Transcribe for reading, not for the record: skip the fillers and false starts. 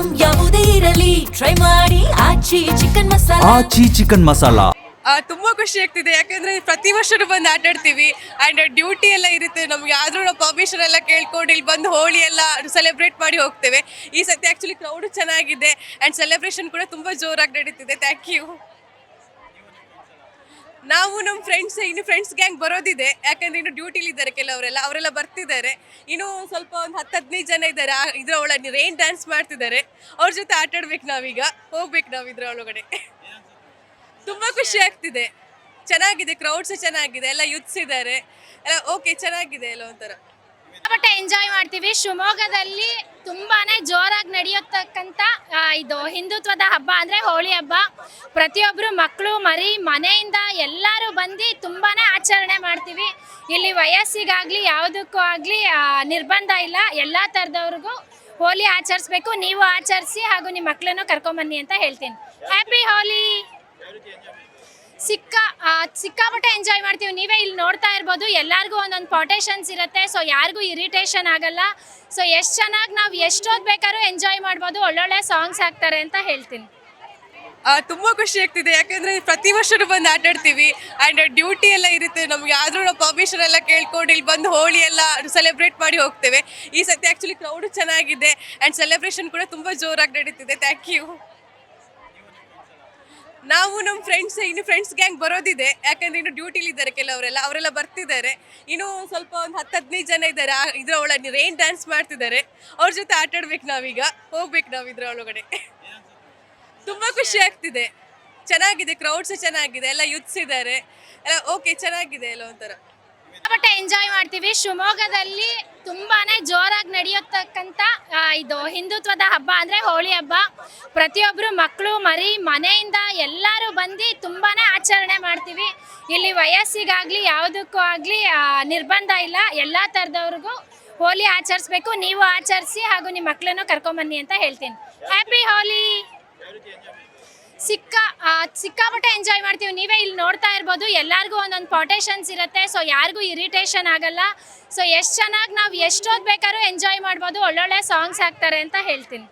Item ಯಾವುದೇ ಇರಲಿ try ಮಾಡಿ ಆಚಿ ಚಿಕನ್ ಮಸಾಲಾ. ತುಂಬಾ ಖುಷಿ ಆಗ್ತಿದೆ, ಯಾಕಂದ್ರೆ ಪ್ರತಿ ವರ್ಷನೂ ಬಂದು ಆಟ ಆಡ್ತೀವಿ ಅಂಡ್ ಡ್ಯೂಟಿ ಎಲ್ಲ ಇರುತ್ತೆ ನಮ್ಗೆ. ಆದ್ರೂ ನಾವು ಪರ್ಮಿಷನ್ ಎಲ್ಲ ಕೇಳ್ಕೊಂಡು ಇಲ್ಲಿ ಬಂದು ಹೋಳಿ ಎಲ್ಲ ಸೆಲೆಬ್ರೇಟ್ ಮಾಡಿ ಹೋಗ್ತೇವೆ. ಈ ಸತಿ ಆಕ್ಚುಲಿ ಕ್ರೌಡ್ ಚೆನ್ನಾಗಿದೆ ಅಂಡ್ ಸೆಲೆಬ್ರೇಷನ್ ಕೂಡ ತುಂಬಾ ಜೋರಾಗಿ ನಡೀತಿದೆ. Thank you. ನಾವು ನಮ್ಮ ಇನ್ನು ಫ್ರೆಂಡ್ಸ್ ಗ್ಯಾಂಗ್ ಬರೋದಿದೆ, ಯಾಕಂದ್ರೆ ಇನ್ನು ಡ್ಯೂಟಿಲಿ ಇದ್ದಾರೆ ಅವರೆಲ್ಲ ಬರ್ತಿದ್ದಾರೆ. ಇನ್ನು ಸ್ವಲ್ಪ ಒಂದು 10-15 ಜನ ಇದ್ದಾರೆ. ಇದ್ರೊಳಗೆ ರೈನ್ ಡ್ಯಾನ್ಸ್ ಮಾಡ್ತಿದ್ದಾರೆ. ಅವ್ರ ಜೊತೆ ಆಟ ಆಡ್ಬೇಕು, ನಾವೀಗ ಹೋಗ್ಬೇಕು ನಾವು ಇದ್ರೊಳಗಡೆ. ತುಂಬಾ ಖುಷಿ ಆಗ್ತಿದೆ, ಚೆನ್ನಾಗಿದೆ, ಕ್ರೌಡ್ಸ್ ಚೆನ್ನಾಗಿದೆ, ಎಲ್ಲ ಯೂತ್ಸ್ ಇದ್ದಾರೆ, ಎಲ್ಲ ಓಕೆ, ಚೆನ್ನಾಗಿದೆ ಎಲ್ಲ ಒಂಥರ. ಬಟ್ ಎಂಜಾಯ್ ಮಾಡ್ತೀವಿ. ಶಿವಮೊಗ್ಗದಲ್ಲಿ ತುಂಬಾನೇ ಜೋರಾಗಿ ನಡೆಯತಕ್ಕಂಥ ಇದು ಹಿಂದುತ್ವದ ಹಬ್ಬ ಅಂದರೆ ಹೋಳಿ ಹಬ್ಬ. ಪ್ರತಿಯೊಬ್ಬರು ಮಕ್ಕಳು ಮರಿ ಮನೆಯಿಂದ ಎಲ್ಲರೂ ಬಂದು ತುಂಬಾನೇ ಆಚರಣೆ ಮಾಡ್ತೀವಿ. ಇಲ್ಲಿ ವಯಸ್ಸಿಗಾಗಲಿ ಯಾವುದಕ್ಕೂ ಆಗಲಿ ನಿರ್ಬಂಧ ಇಲ್ಲ. ಎಲ್ಲ ಥರದವ್ರಿಗೂ ಹೋಲಿ ಆಚರಿಸ್ಬೇಕು. ನೀವು ಆಚರಿಸಿ ಹಾಗೂ ನಿಮ್ಮ ಮಕ್ಕಳನ್ನು ಕರ್ಕೊಂಬನ್ನಿ ಅಂತ ಹೇಳ್ತೀನಿ. ಹ್ಯಾಪಿ ಹೋಲಿ. ಸಿಕ್ಕಾಪಟ್ಟೆ ಎಂಜಾಯ್ ಮಾಡ್ತೀವಿ. ನೀವೇ ಇಲ್ಲಿ ನೋಡ್ತಾ ಇರ್ಬೋದು, ಎಲ್ಲರಿಗೂ ಒಂದೊಂದು ಪೊಟೇಷನ್ಸ್ ಇರುತ್ತೆ. ಸೊ ಯಾರಿಗೂ ಇರಿಟೇಷನ್ ಆಗಲ್ಲ. ಸೊ ಎಷ್ಟು ಚೆನ್ನಾಗಿ ನಾವು ಎಷ್ಟೊತ್ತು ಬೇಕಾದ್ರೂ ಎಂಜಾಯ್ ಮಾಡ್ಬೋದು. ಒಳ್ಳೊಳ್ಳೆ ಸಾಂಗ್ಸ್ ಹಾಕ್ತಾರೆ ಅಂತ ಹೇಳ್ತೀನಿ. ತುಂಬಾ ಖುಷಿ ಆಗ್ತಿದೆ, ಯಾಕಂದ್ರೆ ಪ್ರತಿ ವರ್ಷನೂ ಬಂದು ಆಟ ಆಡ್ತೀವಿ ಅಂಡ್ ಡ್ಯೂಟಿ ಎಲ್ಲ ಇರುತ್ತೆ ನಮ್ಗೆ. ಆದ್ರೂ ನಾವು ಪರ್ಮಿಷನ್ ಎಲ್ಲ ಕೇಳ್ಕೊಂಡು ಇಲ್ಲಿ ಬಂದು ಹೋಳಿ ಎಲ್ಲ ಸೆಲೆಬ್ರೇಟ್ ಮಾಡಿ ಹೋಗ್ತೇವೆ. ಈ ಸತಿ ಆಕ್ಚುಲಿ ಕ್ರೌಡ್ ಚೆನ್ನಾಗಿದೆ ಅಂಡ್ ಸೆಲೆಬ್ರೇಷನ್ ಕೂಡ ತುಂಬಾ ಜೋರಾಗಿ ನಡೀತಿದೆ. Thank you. ನಾವು ನಮ್ಮ ಇನ್ನು ಫ್ರೆಂಡ್ಸ್ ಗ್ಯಾಂಗ್ ಬರೋದಿದೆ, ಯಾಕಂದ್ರೆ ಇನ್ನು ಡ್ಯೂಟಿಲಿ ಇದ್ದಾರೆ ಅವರೆಲ್ಲ ಬರ್ತಿದ್ದಾರೆ. ಇನ್ನು ಸ್ವಲ್ಪ ಒಂದು 10-15 ಜನ ಇದ್ದಾರೆ. ಇದ್ರೊಳಗೆ ರೈನ್ ಡ್ಯಾನ್ಸ್ ಮಾಡ್ತಿದ್ದಾರೆ. ಅವ್ರ ಜೊತೆ ಆಟ ಆಡ್ಬೇಕು, ನಾವೀಗ ಹೋಗ್ಬೇಕು ನಾವು ಇದ್ರೊಳಗಡೆ. ತುಂಬಾ ಖುಷಿ ಆಗ್ತಿದೆ, ಚೆನ್ನಾಗಿದೆ, ಕ್ರೌಡ್ಸ್ ಚೆನ್ನಾಗಿದೆ, ಎಲ್ಲ ಯೂತ್ಸ್ ಇದ್ದಾರೆ, ಎಲ್ಲ ಓಕೆ, ಚೆನ್ನಾಗಿದೆ ಎಲ್ಲ ಒಂಥರ. ಬಟ್ ಎಂಜಾಯ್ ಮಾಡ್ತೀವಿ. ಶಿವಮೊಗ್ಗದಲ್ಲಿ ತುಂಬಾನೇ ಜೋರಾಗಿ ನಡೆಯತಕ್ಕಂಥ ಇದು ಹಿಂದುತ್ವದ ಹಬ್ಬ ಅಂದರೆ ಹೋಳಿ ಹಬ್ಬ. ಪ್ರತಿಯೊಬ್ಬರು ಮಕ್ಕಳು ಮರಿ ಮನೆಯಿಂದ ಎಲ್ಲರೂ ಬಂದು ತುಂಬಾನೇ ಆಚರಣೆ ಮಾಡ್ತೀವಿ. ಇಲ್ಲಿ ವಯಸ್ಸಿಗಾಗಲಿ ಯಾವುದಕ್ಕೂ ಆಗಲಿ ನಿರ್ಬಂಧ ಇಲ್ಲ. ಎಲ್ಲ ಥರದವ್ರಿಗೂ ಹೋಲಿ ಆಚರಿಸ್ಬೇಕು. ನೀವು ಆಚರಿಸಿ ಹಾಗೂ ನಿಮ್ಮ ಮಕ್ಕಳನ್ನು ಕರ್ಕೊಂಬನ್ನಿ ಅಂತ ಹೇಳ್ತೀನಿ. ಹ್ಯಾಪಿ ಹೋಲಿ. ಸಿಕ್ಕಾಪಟ್ಟೆ ಎಂಜಾಯ್ ಮಾಡ್ತೀವಿ. ನೀವೇ ಇಲ್ಲಿ ನೋಡ್ತಾ ಇರ್ಬೋದು, ಎಲ್ಲರಿಗೂ ಒಂದೊಂದು ಪೊಟೇಷನ್ಸ್ ಇರುತ್ತೆ. ಸೊ ಯಾರಿಗೂ ಇರಿಟೇಷನ್ ಆಗಲ್ಲ. ಸೊ ಎಷ್ಟು ಚೆನ್ನಾಗಿ ನಾವು ಎಷ್ಟೊತ್ತು ಬೇಕಾದ್ರೂ ಎಂಜಾಯ್ ಮಾಡ್ಬೋದು. ಒಳ್ಳೊಳ್ಳೆ ಸಾಂಗ್ಸ್ ಹಾಕ್ತಾರೆ ಅಂತ ಹೇಳ್ತೀನಿ.